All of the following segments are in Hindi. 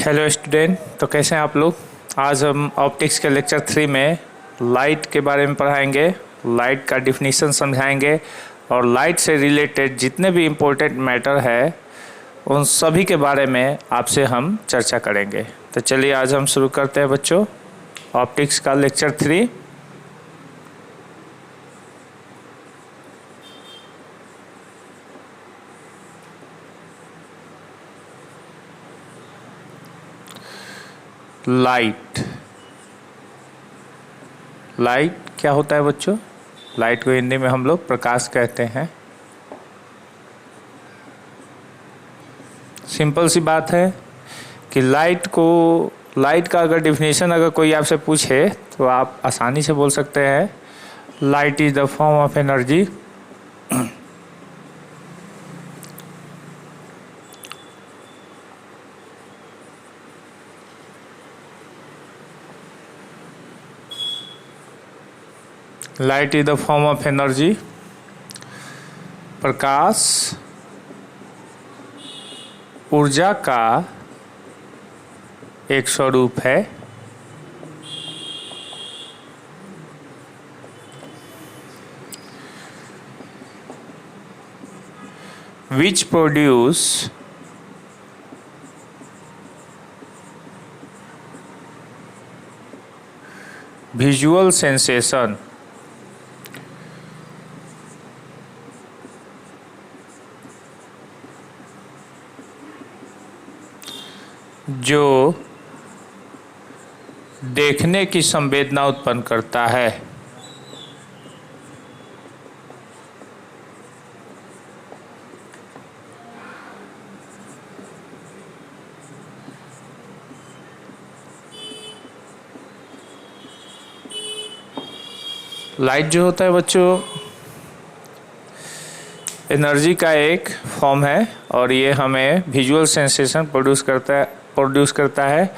हेलो स्टूडेंट, तो कैसे हैं आप लोग। आज हम ऑप्टिक्स के लेक्चर 3 में लाइट के बारे में पढ़ाएंगे, लाइट का डिफिनीशन समझाएंगे और लाइट से रिलेटेड जितने भी इम्पोर्टेंट मैटर है उन सभी के बारे में आपसे हम चर्चा करेंगे। तो चलिए आज हम शुरू करते हैं बच्चों, ऑप्टिक्स का लेक्चर 3। लाइट क्या होता है बच्चों? लाइट को हिंदी में हम लोग प्रकाश कहते हैं। सिंपल सी बात है कि लाइट का अगर डिफिनेशन अगर कोई आपसे पूछे तो आप आसानी से बोल सकते हैं light is the form of energy light is the form of energy. प्रकाश ऊर्जा का एक स्वरूप है which produce visual sensation। जो देखने की संवेदना उत्पन्न करता है। लाइट जो होता है बच्चों एनर्जी का एक फॉर्म है और ये हमें विजुअल सेंसेशन प्रोड्यूस करता है।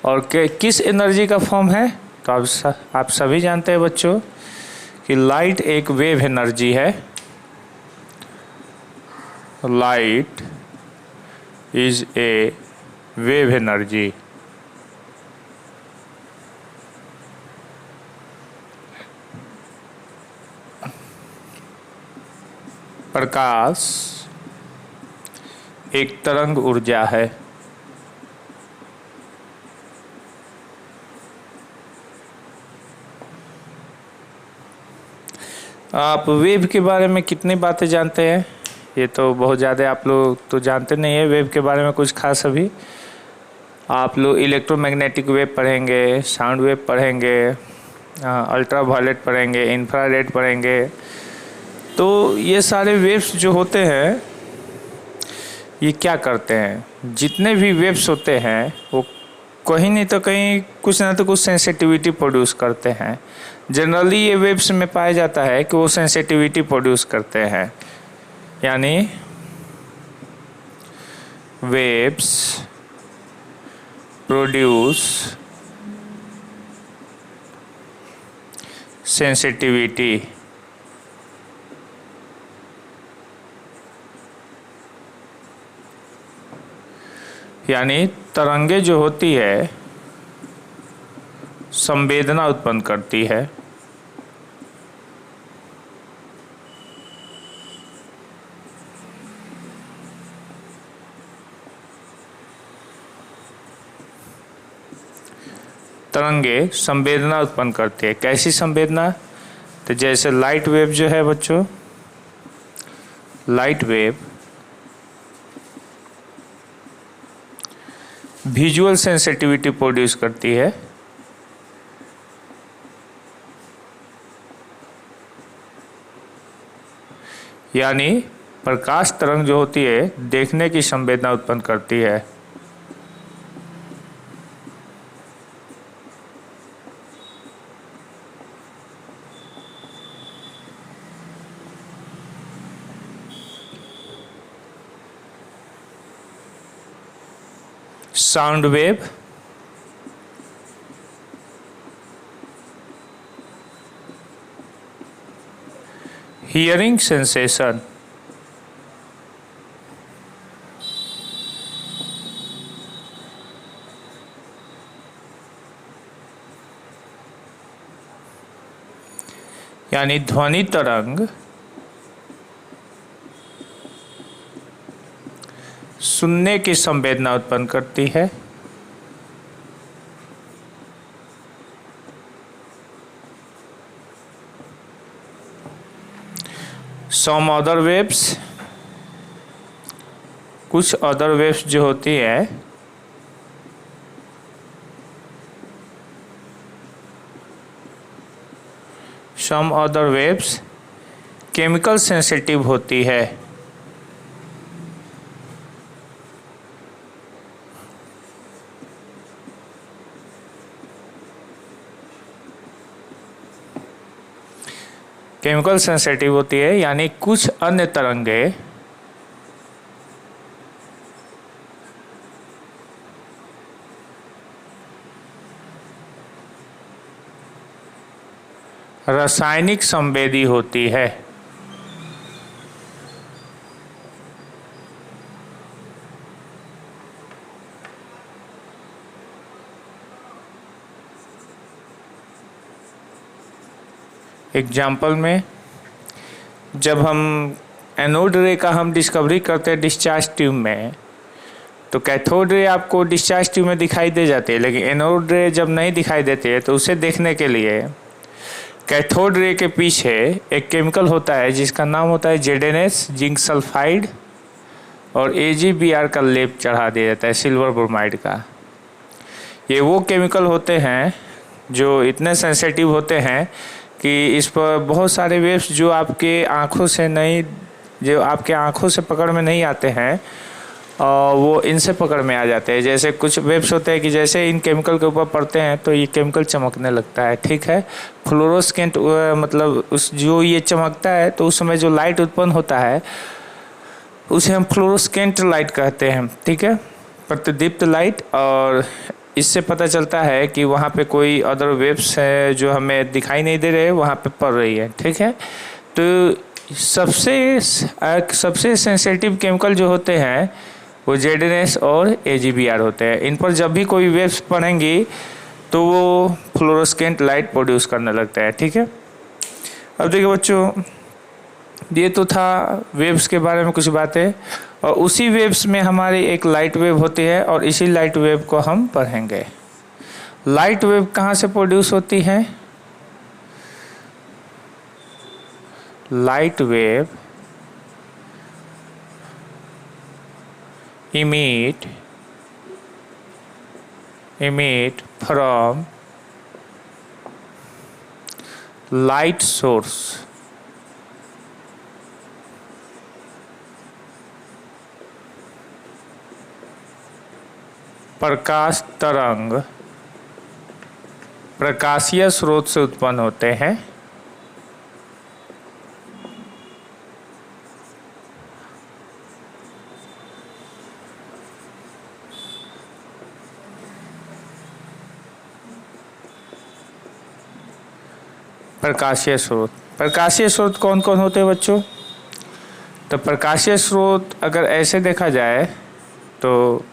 और किस एनर्जी का फॉर्म है? तो आप सभी जानते हैं बच्चों कि लाइट एक वेव एनर्जी है। Light is a wave energy. प्रकाश एक तरंग ऊर्जा है। आप वेव के बारे में कितनी बातें जानते हैं? ये तो बहुत ज़्यादा आप लोग तो जानते नहीं है वेव के बारे में कुछ खास। अभी आप लोग इलेक्ट्रोमैग्नेटिक वेव पढ़ेंगे, साउंड वेव पढ़ेंगे, अल्ट्रा वायलेट पढ़ेंगे, इंफ्रारेड पढ़ेंगे। तो ये सारे वेव्स जो होते हैं ये क्या करते हैं? जितने भी वेव्स होते हैं वो कहीं नहीं तो कहीं कुछ ना तो कुछ सेंसिटिविटी प्रोड्यूस करते हैं। जनरली ये वेव्स में पाया जाता है कि वो सेंसिटिविटी प्रोड्यूस करते हैं, यानी वेव्स प्रोड्यूस सेंसिटिविटी। यानी तरंगे जो होती है संवेदना उत्पन्न करती है। तरंगे संवेदना उत्पन्न करती है। कैसी संवेदना? तो जैसे लाइट वेव जो है बच्चों, light wave visual sensitivity produce करती है। यानी प्रकाश तरंग जो होती है देखने की संवेदना उत्पन्न करती है। Sound wave hearing sensation. यानी ध्वनि तरंग सुनने की संवेदना उत्पन्न करती है। सम अदर वेव्स, कुछ अदर वेव्स जो होती है some other waves chemical sensitive होती है। केमिकल सेंसिटिव होती है यानी कुछ अन्य तरंगे रासायनिक संवेदी होती है। एग्जाम्पल में जब हम एनोड रे का हम डिस्कवरी करते हैं डिस्चार्ज ट्यूब में, तो कैथोड रे आपको डिस्चार्ज ट्यूब में दिखाई दे जाती है, लेकिन एनोड रे जब नहीं दिखाई देती है तो उसे देखने के लिए कैथोड रे के पीछे एक केमिकल होता है जिसका नाम होता है ZnS जिंक सल्फाइड, और AgBr का लेप चढ़ा दिया जाता है सिल्वर ब्रोमाइड का। ये वो केमिकल होते हैं जो इतने सेंसिटिव होते हैं कि इस पर बहुत सारे वेव्स जो आपके आँखों से पकड़ में नहीं आते हैं वो इनसे पकड़ में आ जाते हैं। जैसे कुछ वेव्स होते हैं कि जैसे इन केमिकल के ऊपर पड़ते हैं तो ये केमिकल चमकने लगता है, ठीक है। फ्लोरोसेंट मतलब उस जो ये चमकता है तो उस समय जो लाइट उत्पन्न होता है उसे हम फ्लोरोसेंट लाइट कहते हैं, ठीक है, प्रतिदीप्त लाइट। और इससे पता चलता है कि वहाँ पे कोई अदर वेव्स है जो हमें दिखाई नहीं दे रहे, वहाँ पे पड़ रही है, ठीक है। तो सबसे सेंसिटिव केमिकल जो होते हैं वो ZnS और AgBr होते हैं। इन पर जब भी कोई वेव्स पड़ेंगी तो वो फ्लोरोसेंट लाइट प्रोड्यूस करने लगता है, ठीक है। अब देखिए बच्चों, ये तो था वेव्स के बारे में कुछ बातें, और उसी वेव्स में हमारी एक लाइट वेव होती है और इसी लाइट वेव को हम पढ़ेंगे। लाइट वेव कहाँ से प्रोड्यूस होती है? Light wave emit from light source। प्रकाश तरंग प्रकाशीय स्रोत से उत्पन्न होते हैं। प्रकाशीय स्रोत कौन कौन होते हैं बच्चों? तो प्रकाशीय स्रोत अगर ऐसे देखा जाए तो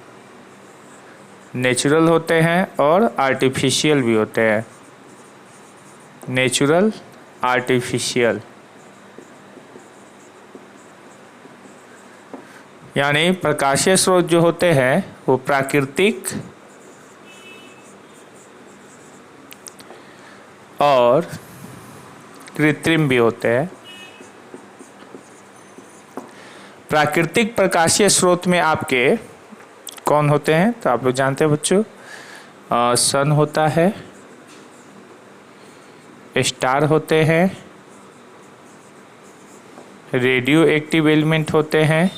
नेचुरल होते हैं और आर्टिफिशियल भी होते हैं। नेचुरल, आर्टिफिशियल, यानी प्रकाशीय स्रोत जो होते हैं वो प्राकृतिक और कृत्रिम भी होते हैं। प्राकृतिक प्रकाशीय स्रोत में आपके कौन होते हैं? तो आप लोग जानते हैं बच्चों, सन होता है, स्टार होते हैं, रेडियो एक्टिव एलिमेंट होते हैं,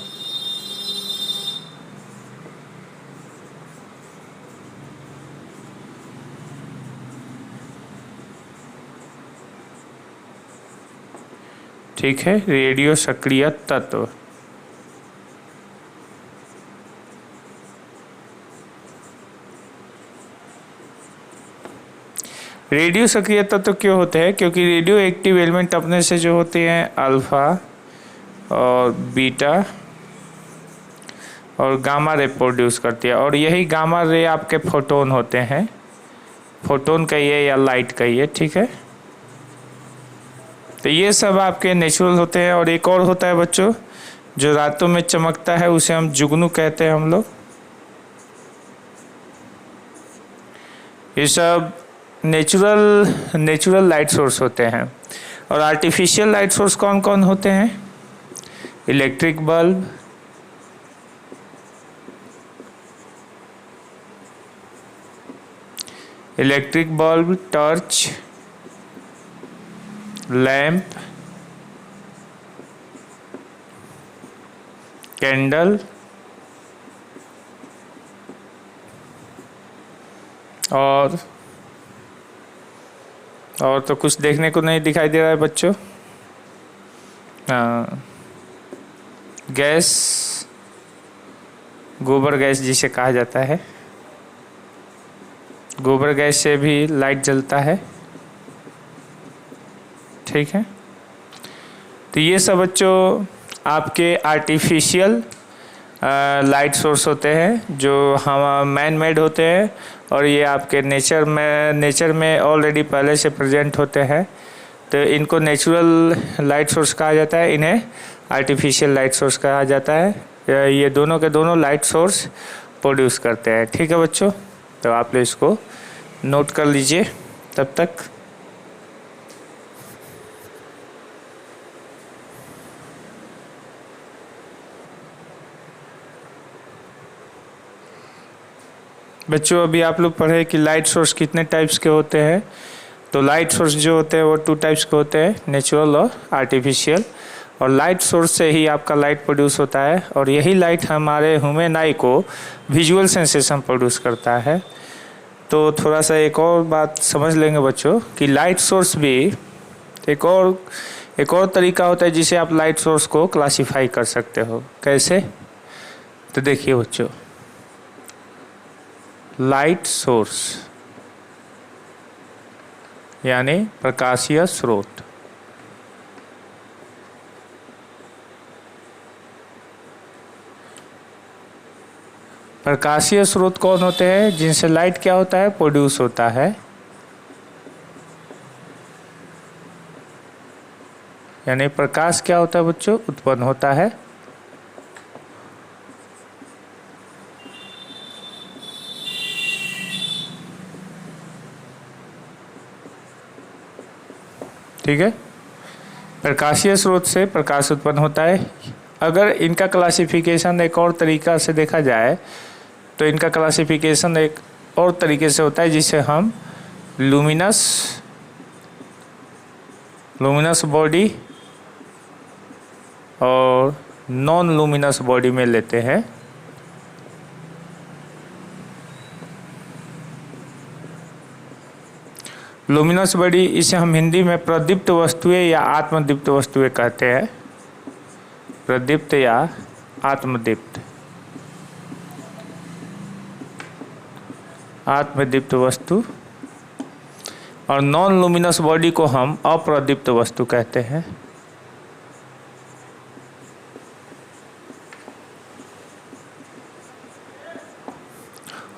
ठीक है, रेडियो सक्रिय तत्व। रेडियो सक्रिय तत्व क्यों होते हैं? क्योंकि रेडियो एक्टिव एलिमेंट अपने से जो होते हैं अल्फा और बीटा और गामा रे प्रोड्यूस करती है, और यही गामा रे आपके फोटोन होते हैं। फोटोन कहिए या लाइट कहिए, ठीक है। तो ये सब आपके नेचुरल होते हैं। और एक और होता है बच्चों, जो रातों में चमकता है, उसे हम जुगनू कहते हैं हम लोग। ये सब नेचुरल लाइट सोर्स होते हैं। और आर्टिफिशियल लाइट सोर्स कौन कौन होते हैं? Electric bulb, torch, lamp, candle और तो कुछ देखने को नहीं दिखाई दे रहा है बच्चों। हाँ, गैस, गोबर गैस जिसे कहा जाता है, गोबर गैस से भी लाइट जलता है। ठीक है, तो ये सब बच्चों आपके आर्टिफिशियल लाइट सोर्स होते हैं जो हम मैन मेड होते हैं, और ये आपके नेचर में ऑलरेडी पहले से प्रेजेंट होते हैं। तो इनको नेचुरल लाइट सोर्स कहा जाता है, इन्हें आर्टिफिशियल लाइट सोर्स कहा जाता है। ये दोनों के दोनों लाइट सोर्स प्रोड्यूस करते हैं। ठीक है बच्चों, तो आप लोग इसको नोट कर लीजिए तब तक। बच्चों अभी आप लोग पढ़े कि लाइट सोर्स कितने टाइप्स के होते हैं। तो लाइट सोर्स जो होते हैं वो 2 टाइप्स के होते हैं, नेचुरल और आर्टिफिशियल। और लाइट सोर्स से ही आपका लाइट प्रोड्यूस होता है, और यही लाइट हमारे ह्यूमन आई को विजुअल सेंसेशन प्रोड्यूस करता है। तो थोड़ा सा एक और बात समझ लेंगे बच्चों कि लाइट सोर्स भी एक और तरीका होता है जिसे आप लाइट सोर्स को क्लासिफाई कर सकते हो। कैसे? तो देखिए बच्चों, लाइट सोर्स यानी प्रकाशीय स्रोत। प्रकाशीय स्रोत कौन होते हैं? जिनसे लाइट क्या होता है? प्रोड्यूस होता है। यानी प्रकाश क्या होता है बच्चों? उत्पन्न होता है। ठीक है, प्रकाशीय स्रोत से प्रकाश उत्पन्न होता है। अगर इनका क्लासिफिकेशन एक और तरीका से देखा जाए तो इनका क्लासिफिकेशन एक और तरीके से होता है जिसे हम लुमिनस बॉडी और नॉन लुमिनस बॉडी में लेते हैं। लुमिनस बॉडी, इसे हम हिंदी में प्रदीप्त वस्तुएं या आत्मदीप्त वस्तुएं कहते हैं। प्रदीप्त या आत्मदीप्त वस्तु। और नॉन लुमिनस बॉडी को हम अप्रदीप्त वस्तु कहते हैं।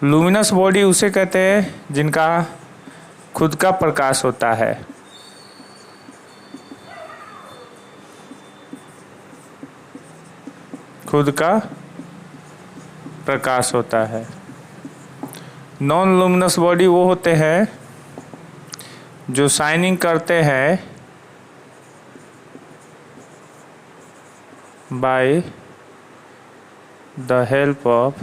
लुमिनस बॉडी उसे कहते हैं जिनका खुद का प्रकाश होता है। खुद का प्रकाश होता है। नॉन लुमिनस बॉडी वो होते हैं जो शाइनिंग करते हैं by the help of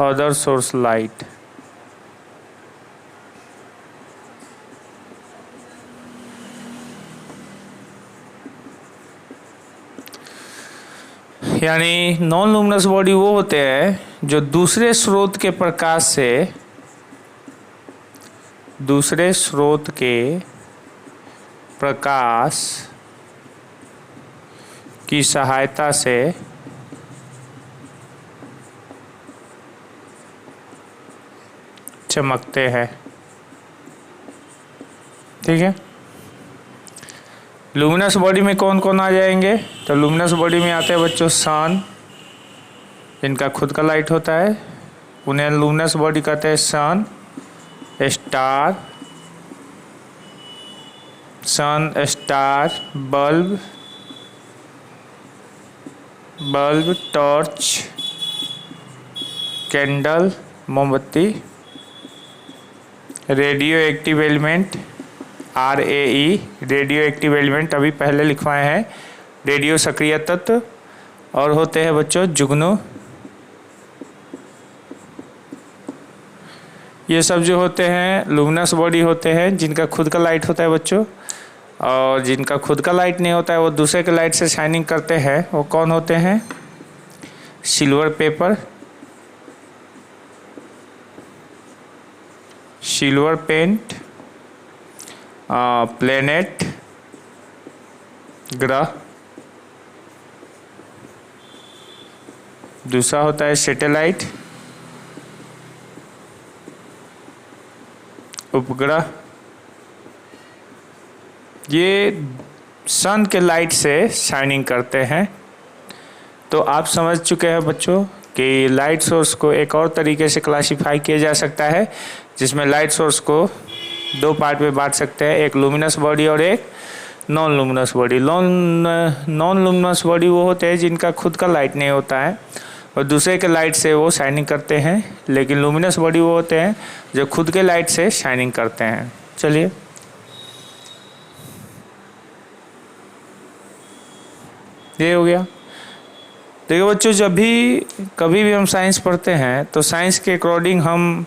other source light. यानी नॉन लुमिनस बॉडी वो होते हैं जो दूसरे स्रोत के प्रकाश की सहायता से चमकते हैं। ठीक है, लुमिनस बॉडी में कौन कौन आ जाएंगे? तो लुमिनस बॉडी में आते हैं बच्चों सन, इनका खुद का लाइट होता है, उन्हें लुमिनस बॉडी कहते हैं सन। स्टार, सन, स्टार, बल्ब, टॉर्च, कैंडल, मोमबत्ती, radio active element, RAE, radio active element अभी पहले लिखवाए हैं, रेडियो सक्रिय तत्व, और होते हैं बच्चों जुगनू। ये सब जो होते हैं लुमिनस बॉडी होते हैं, जिनका खुद का लाइट होता है बच्चों, और जिनका खुद का लाइट नहीं होता है वो दूसरे के लाइट से शाइनिंग करते हैं। वो कौन होते हैं? Silver paper, silver paint, planet, ग्रह, दूसरा होता है सैटेलाइट, उपग्रह। ये सन के लाइट से शाइनिंग करते हैं। तो आप समझ चुके हैं बच्चों कि लाइट सोर्स को एक और तरीके से क्लासिफाई किया जा सकता है, जिसमें लाइट सोर्स को दो पार्ट में बांट सकते हैं, एक लुमिनस बॉडी और एक non luminous body. Non luminous body वो होते हैं जिनका खुद का लाइट नहीं होता है और दूसरे के लाइट से वो शाइनिंग करते हैं, लेकिन लुमिनस बॉडी वो होते हैं जो खुद के लाइट से शाइनिंग करते हैं। चलिए ये हो गया। देखिए बच्चों, जब भी कभी भी हम साइंस पढ़ते हैं तो साइंस के अकॉर्डिंग हम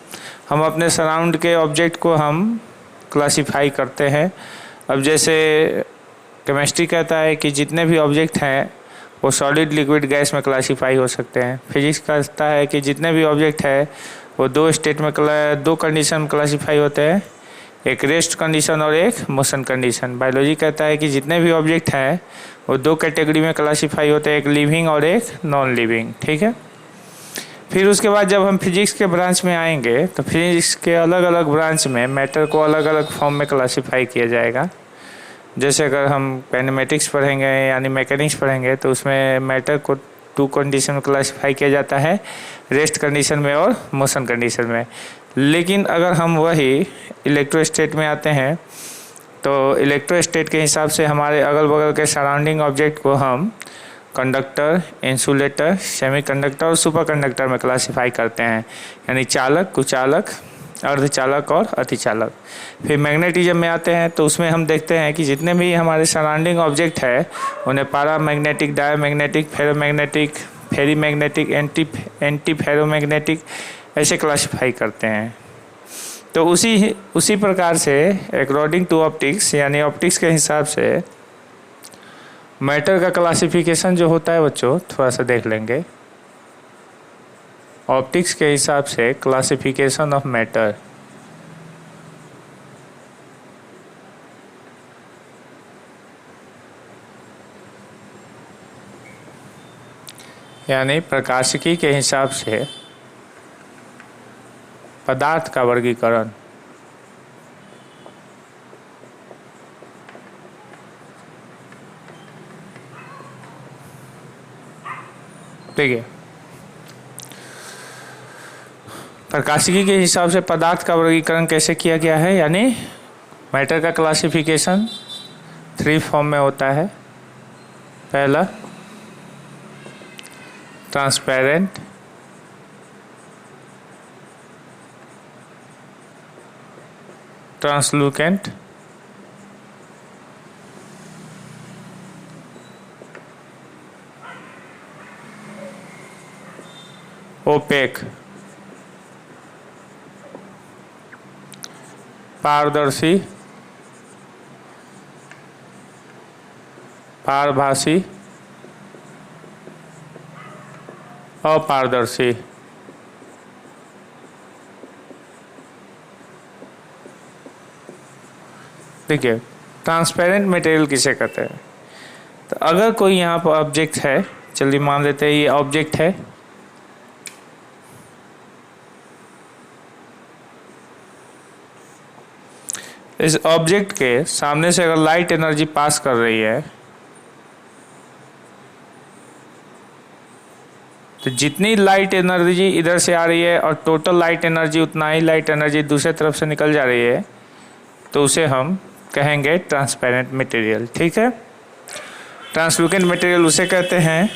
अपने सराउंड के ऑब्जेक्ट को हम क्लासिफाई करते हैं। अब जैसे केमिस्ट्री कहता है कि जितने भी ऑब्जेक्ट हैं वो सॉलिड, लिक्विड, गैस में क्लासिफाई हो सकते हैं। फिजिक्स कहता है कि जितने भी ऑब्जेक्ट है वो दो स्टेट में दो कंडीशन में क्लासिफाई होते हैं, एक रेस्ट कंडीशन और एक मोशन कंडीशन। बायोलॉजी कहता है कि जितने भी ऑब्जेक्ट हैं वो दो कैटेगरी में क्लासिफाई होते हैं, एक लिविंग और एक नॉन लिविंग। ठीक है। फिर उसके बाद जब हम फिजिक्स के ब्रांच में आएंगे तो फिजिक्स के अलग अलग ब्रांच में मैटर को अलग अलग फॉर्म में क्लासिफाई किया जाएगा। जैसे अगर हम काइनेमेटिक्स पढ़ेंगे यानी मैकेनिक्स पढ़ेंगे तो उसमें मैटर को टू कंडीशन में क्लासिफाई किया जाता है, रेस्ट कंडीशन में और मोशन कंडीशन में। लेकिन अगर हम वही इलेक्ट्रोस्टेट में आते हैं तो इलेक्ट्रोस्टेट के हिसाब से हमारे अगल बगल के सराउंडिंग ऑब्जेक्ट को हम कंडक्टर, इंसुलेटर, सेमीकंडक्टर और सुपर कंडक्टर में क्लासिफाई करते हैं, यानी चालक, कुचालक, अर्धचालक और अतिचालक। फिर मैग्नेटिज्म में आते हैं तो उसमें हम देखते हैं कि जितने भी हमारे सराउंडिंग ऑब्जेक्ट है उन्हें paramagnetic, diamagnetic, ferromagnetic, ferrimagnetic, anti ferromagnetic ऐसे क्लासिफाई करते हैं। तो उसी प्रकार से अकॉर्डिंग टू ऑप्टिक्स यानी ऑप्टिक्स के हिसाब से मैटर का क्लासिफिकेशन जो होता है बच्चों, थोड़ा सा देख लेंगे। ऑप्टिक्स के हिसाब से क्लासिफिकेशन ऑफ मैटर, यानी प्रकाशिकी के हिसाब से पदार्थ का वर्गीकरण। देखिए, प्रकाशिकी के हिसाब से पदार्थ का वर्गीकरण कैसे किया गया है, यानी मैटर का क्लासिफिकेशन 3 फॉर्म में होता है। पहला ट्रांसपेरेंट, ट्रांसलूकेंट, ओपेक। पारदर्शी, पारभासी, अपारदर्शी। देखिए, ट्रांसपेरेंट मटेरियल किसे कहते हैं? तो अगर कोई यहाँ पर ऑब्जेक्ट है, चलिए मान लेते हैं ये ऑब्जेक्ट है, इस ऑब्जेक्ट के सामने से अगर लाइट एनर्जी पास कर रही है तो जितनी लाइट एनर्जी इधर से आ रही है और टोटल लाइट एनर्जी उतना ही लाइट एनर्जी दूसरे तरफ से निकल जा रही है, तो उसे हम कहेंगे ट्रांसपेरेंट मटेरियल। ठीक है, ट्रांसलूकेंट मटेरियल उसे कहते हैं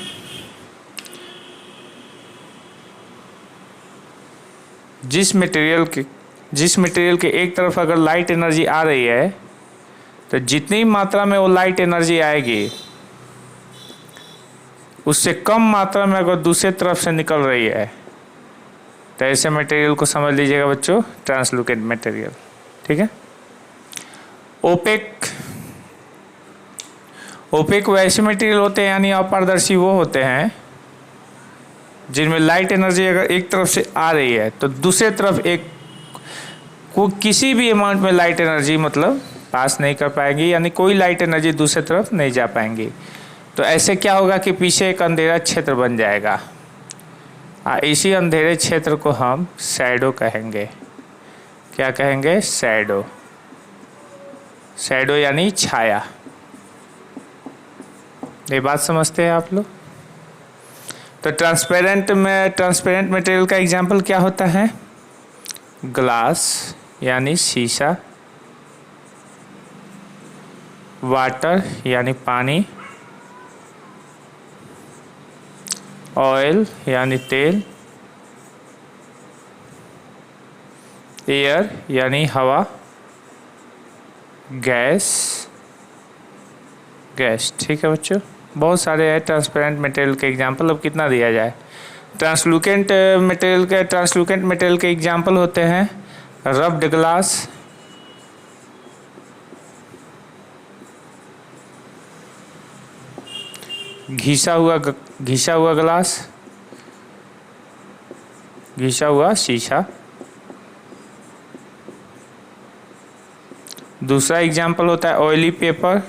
जिस मटेरियल के एक तरफ अगर लाइट एनर्जी आ रही है तो जितनी मात्रा में वो लाइट एनर्जी आएगी उससे कम मात्रा में अगर दूसरे तरफ से निकल रही है तो ऐसे मटेरियल को समझ लीजिएगा बच्चों ट्रांसलूकेंट मटेरियल। ठीक है, ओपेक वैसे मटेरियल होते हैं यानी अपारदर्शी वो होते हैं जिनमें लाइट एनर्जी अगर एक तरफ से आ रही है तो दूसरे तरफ किसी भी अमाउंट में लाइट एनर्जी मतलब पास नहीं कर पाएंगी, यानी कोई लाइट एनर्जी दूसरे तरफ नहीं जा पाएंगी। तो ऐसे क्या होगा कि पीछे एक अंधेरा क्षेत्र बन जाएगा। इसी अंधेरे क्षेत्र को हम शैडो कहेंगे। क्या कहेंगे? शैडो। शैडो यानी छाया। ये बात समझते हैं आप लोग? तो ट्रांसपेरेंट मटेरियल का एग्जाम्पल क्या होता है? ग्लास यानी शीशा, वाटर यानी पानी, ऑयल यानी तेल, एयर यानी हवा, गैस। ठीक है बच्चों, बहुत सारे हैं ट्रांसपेरेंट मटेरियल के एग्जाम्पल। अब कितना दिया जाए? ट्रांसलूकेंट मटेरियल के एग्जाम्पल होते हैं रब्ड ग्लास, घिसा हुआ ग्लास, घिसा हुआ शीशा। दूसरा एग्जाम्पल होता है ऑयली पेपर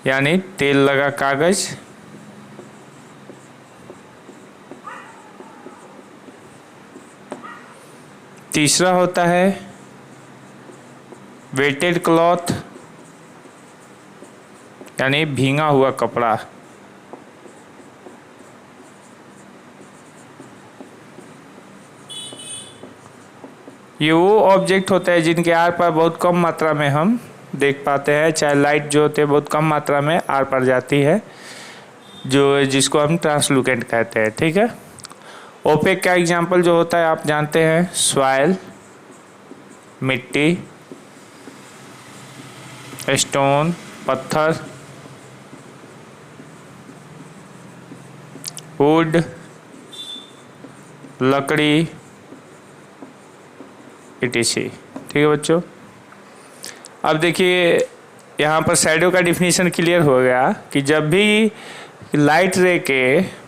यानी तेल लगा कागज। तीसरा होता है वेटेड क्लॉथ यानी भींगा हुआ कपड़ा। ये वो ऑब्जेक्ट होता है जिनके आर पार बहुत कम मात्रा में हम देख पाते हैं, चाहे लाइट जो होते हैं बहुत कम मात्रा में आर पार जाती है, जिसको हम ट्रांसलूकेंट कहते हैं। ठीक है, ओपेक का एग्जांपल जो होता है आप जानते हैं, सॉइल मिट्टी, स्टोन पत्थर, वुड लकड़ी, etc। ठीक है बच्चों, अब देखिए यहाँ पर शैडो का डिफिनीशन क्लियर हो गया कि जब भी लाइट रे के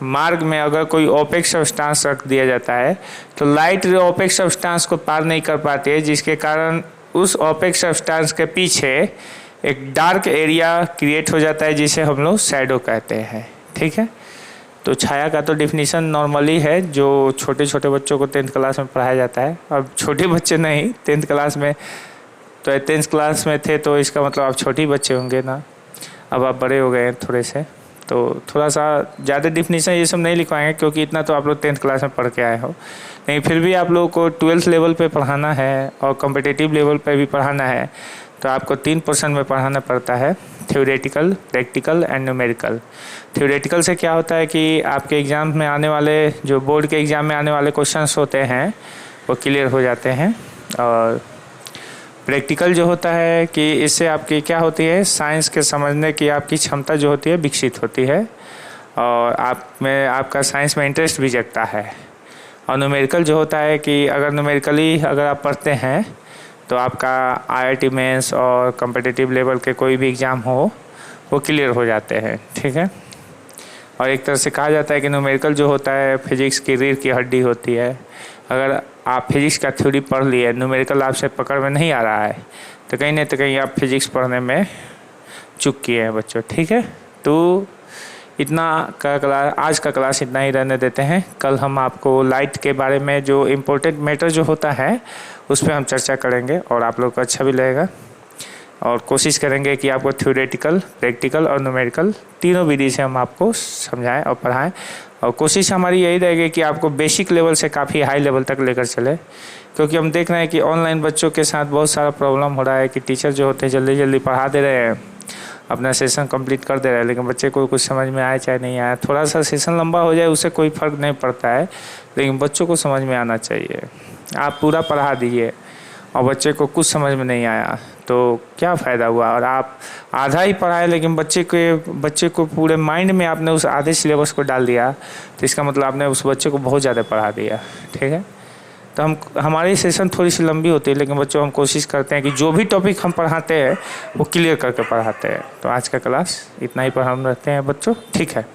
मार्ग में अगर कोई ओपेक सब्सटेंस रख दिया जाता है तो लाइट रे ओपेक सब्सटेंस को पार नहीं कर पाती है, जिसके कारण उस ओपेक सब्सटेंस के पीछे एक डार्क एरिया क्रिएट हो जाता है जिसे हम लोग शैडो कहते हैं। ठीक है, तो छाया का तो डिफिनीशन नॉर्मली है जो छोटे छोटे बच्चों को 10th क्लास में पढ़ाया जाता है। अब छोटे बच्चे नहीं 10th क्लास में, तो 10th क्लास में थे तो इसका मतलब आप छोटे बच्चे होंगे ना, अब आप बड़े हो गए हैं थोड़े से, तो थोड़ा सा ज़्यादा डिफिनीशन ये सब नहीं लिखवाएंगे क्योंकि इतना तो आप लोग 10th क्लास में पढ़ के आए हो। लेकिन फिर भी आप लोगों को 12th लेवल पे पढ़ाना है और कॉम्पिटिटिव लेवल पे भी पढ़ाना है, तो आपको 3 पोर्शन में पढ़ाना पड़ता है, theoretical, practical and numerical. Theoretical से क्या होता है कि आपके एग्ज़ाम में आने वाले, जो बोर्ड के एग्ज़ाम में आने वाले क्वेश्चंस होते हैं वो क्लियर हो जाते हैं, और प्रैक्टिकल जो होता है कि इससे आपकी क्या होती है, साइंस के समझने की आपकी क्षमता जो होती है विकसित होती है और आपका साइंस में इंटरेस्ट भी जगता है। और न्यूमेरिकल जो होता है कि अगर न्यूमेरिकली अगर आप पढ़ते हैं तो आपका IIT मेंस और कॉम्पिटिटिव लेवल के कोई भी एग्ज़ाम हो वो क्लियर हो जाते हैं। ठीक है, और एक तरह से कहा जाता है कि न्यूमेरिकल जो होता है फिजिक्स की रीढ़ की हड्डी होती है। अगर आप फिजिक्स का थ्योरी पढ़ लिए, न्यूमेरिकल आपसे पकड़ में नहीं आ रहा है, तो कहीं ना कहीं आप फिजिक्स पढ़ने में चूक किए हैं बच्चों। ठीक है, तो इतना का क्लास, आज का क्लास इतना ही रहने देते हैं। कल हम आपको लाइट के बारे में जो इम्पोर्टेंट मैटर जो होता है उस पर हम चर्चा करेंगे और आप लोग को अच्छा भी लगेगा। और कोशिश करेंगे कि आपको थ्योरेटिकल, प्रैक्टिकल और न्यूमेरिकल तीनों विधि से हम आपको समझाएं और पढ़ाएं। और कोशिश हमारी यही रहेगी कि आपको बेसिक लेवल से काफ़ी हाई लेवल तक लेकर चले, क्योंकि हम देख रहे हैं कि ऑनलाइन बच्चों के साथ बहुत सारा प्रॉब्लम हो रहा है कि टीचर जो होते हैं जल्दी जल्दी पढ़ा दे रहे हैं, अपना सेशन कंप्लीट कर दे रहे हैं, लेकिन बच्चे को कुछ समझ में आए चाहे नहीं आया, थोड़ा सा सेशन लंबा हो जाए उससे कोई फ़र्क नहीं पड़ता है, लेकिन बच्चों को समझ में आना चाहिए। आप पूरा पढ़ा दीजिए और बच्चे को कुछ समझ में नहीं आया तो क्या फ़ायदा हुआ। और आप आधा ही पढ़ाए लेकिन बच्चे को पूरे माइंड में आपने उस आधे सिलेबस को डाल दिया, तो इसका मतलब आपने उस बच्चे को बहुत ज़्यादा पढ़ा दिया। ठीक है, तो हमारी सेशन थोड़ी सी लंबी होती है, लेकिन बच्चों हम कोशिश करते हैं कि जो भी टॉपिक हम पढ़ाते हैं वो क्लियर करके पढ़ाते हैं। तो आज का क्लास इतना ही पर हम रहते हैं बच्चों, ठीक है।